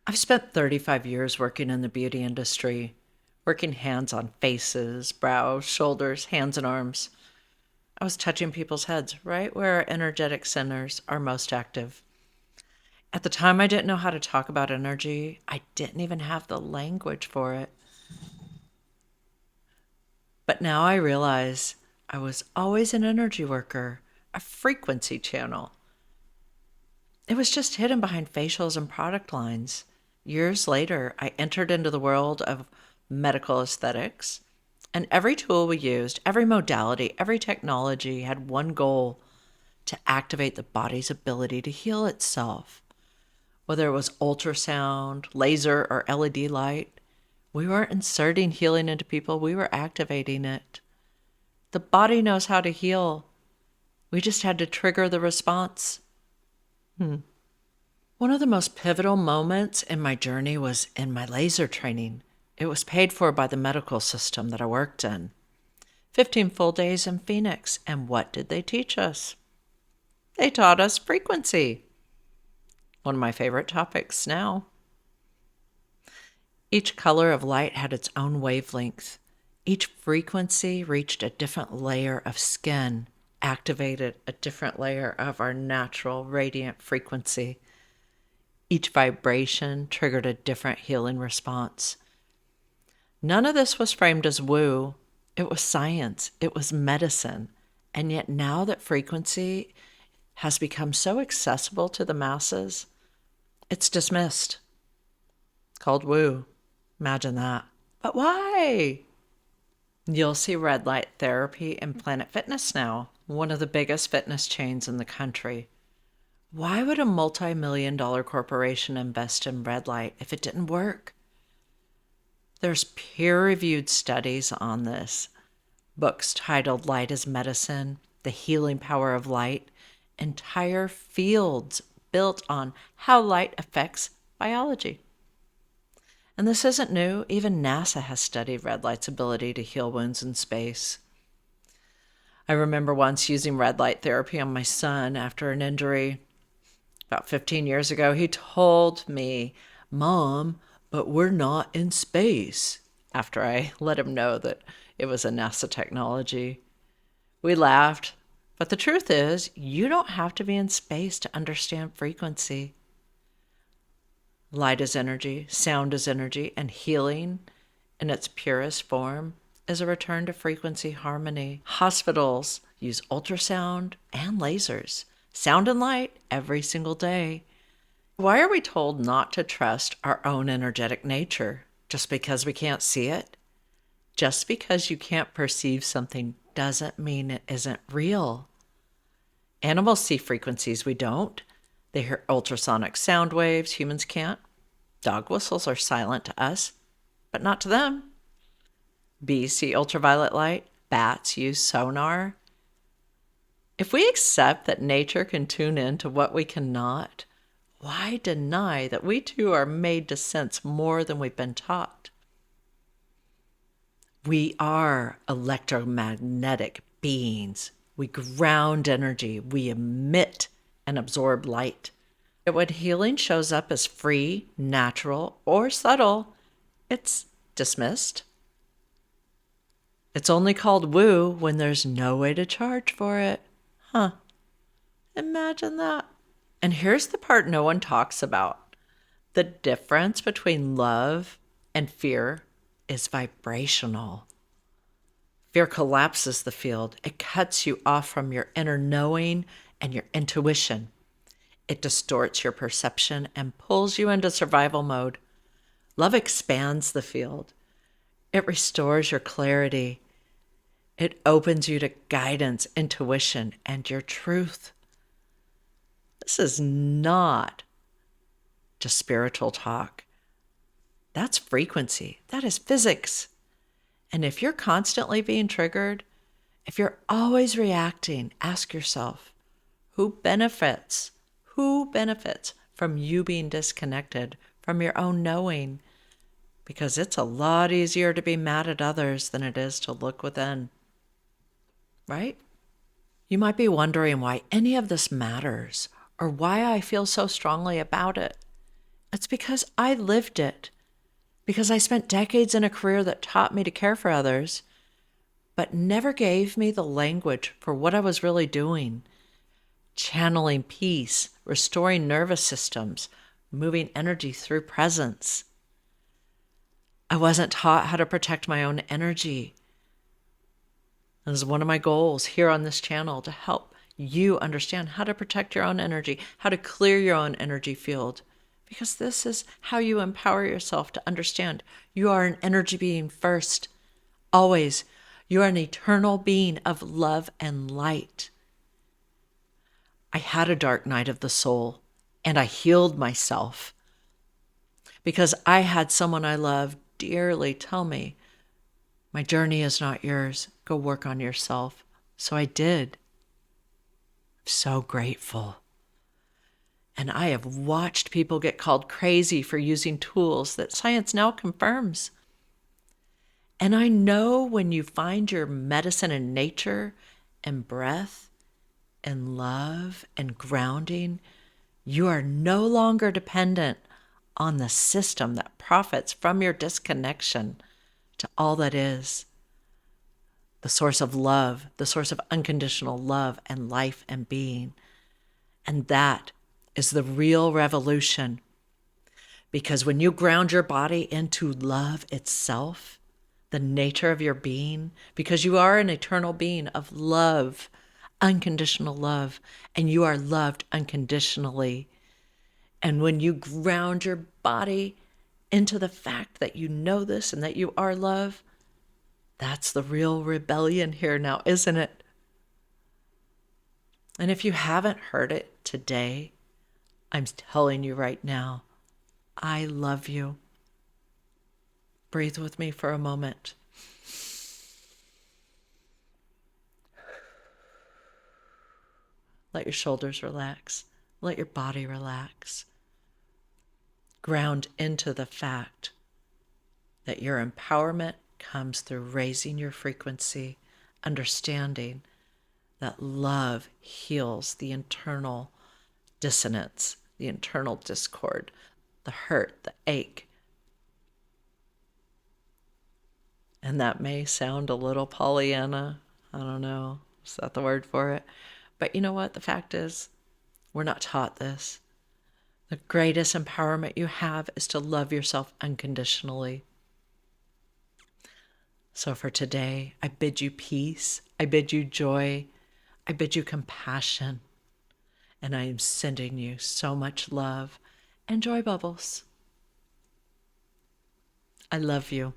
I've spent 35 years working in the beauty industry, working hands on faces, brows, shoulders, hands, and arms. I was touching people's heads right where our energetic centers are most active. At the time, I didn't know how to talk about energy. I didn't even have the language for it. But now I realize I was always an energy worker, a frequency channel. It was just hidden behind facials and product lines. Years later, I entered into the world of medical aesthetics, and every tool we used, every modality, every technology had one goal: to activate the body's ability to heal itself. Whether it was ultrasound, laser, or LED light, we weren't inserting healing into people, we were activating it. The body knows how to heal. We just had to trigger the response. One of the most pivotal moments in my journey was in my laser training. It was paid for by the medical system that I worked in. 15 full days in Phoenix. And what did they teach us? They taught us frequency. One of my favorite topics now. Each color of light had its own wavelength. Each frequency reached a different layer of skin, activated a different layer of our natural radiant frequency. Each vibration triggered a different healing response. None of this was framed as woo. It was science. It was medicine. And yet now that frequency has become so accessible to the masses, it's dismissed. Called woo. Imagine that. But why? You'll see red light therapy in Planet Fitness now, one of the biggest fitness chains in the country. Why would a multi-million-dollar corporation invest in red light if it didn't work? There's peer-reviewed studies on this. Books titled Light is Medicine, The Healing Power of Light, entire fields built on how light affects biology. And this isn't new. Even NASA has studied red light's ability to heal wounds in space. I remember once using red light therapy on my son after an injury. About 15 years ago, he told me, "Mom, but we're not in space," after I let him know that it was a NASA technology. We laughed, but the truth is, you don't have to be in space to understand frequency. Light is energy, sound is energy, and healing in its purest form is a return to frequency harmony. Hospitals use ultrasound and lasers, sound and light every single day. Why are we told not to trust our own energetic nature just because we can't see it? Just because you can't perceive something doesn't mean it isn't real. Animals see frequencies we don't. They hear ultrasonic sound waves humans can't. Dog whistles are silent to us, but not to them. Bees see ultraviolet light. Bats use sonar. If we accept that nature can tune in to what we cannot, why deny that we too are made to sense more than we've been taught? We are electromagnetic beings. We ground energy. We emit and absorb light. When healing shows up as free, natural, or subtle, it's dismissed. It's only called woo when there's no way to charge for it. Imagine that. And here's the part no one talks about. The difference between love and fear is vibrational. Fear collapses the field. It cuts you off from your inner knowing and your intuition. It distorts your perception and pulls you into survival mode. Love expands the field. It restores your clarity. It opens you to guidance, intuition, and your truth. This is not just spiritual talk. That's frequency. That is physics. And if you're constantly being triggered, if you're always reacting, ask yourself, who benefits? Who benefits from you being disconnected from your own knowing? Because it's a lot easier to be mad at others than it is to look within. Right? You might be wondering why any of this matters or why I feel so strongly about it. It's because I lived it, because I spent decades in a career that taught me to care for others, but never gave me the language for what I was really doing. Channeling peace, restoring nervous systems, moving energy through presence. I wasn't taught how to protect my own energy. This is one of my goals here on this channel, to help you understand how to protect your own energy, how to clear your own energy field. Because this is how you empower yourself to understand you are an energy being first. Always. You are an eternal being of love and light. I had a dark night of the soul, and I healed myself because I had someone I love dearly tell me, my journey is not yours. Go work on yourself. So I did. I'm so grateful. And I have watched people get called crazy for using tools that science now confirms. And I know when you find your medicine in nature and breath and love and grounding, you are no longer dependent on the system that profits from your disconnection to all that is the source of love, the source of unconditional love and life and being. And that is the real revolution. Because when you ground your body into love itself, the nature of your being, because you are an eternal being of love, unconditional love, and you are loved unconditionally. And when you ground your body into the fact that you know this and that you are love, that's the real rebellion here now, isn't it? And if you haven't heard it today, I'm telling you right now, I love you. Breathe with me for a moment. Let your shoulders relax. Let your body relax. Ground into the fact that your empowerment comes through raising your frequency, understanding that love heals the internal dissonance, the internal discord, the hurt, the ache. And that may sound a little Pollyanna. I don't know. Is that the word for it? But you know what? The fact is, we're not taught this. The greatest empowerment you have is to love yourself unconditionally. So for today, I bid you peace. I bid you joy. I bid you compassion. And I am sending you so much love and joy bubbles. I love you.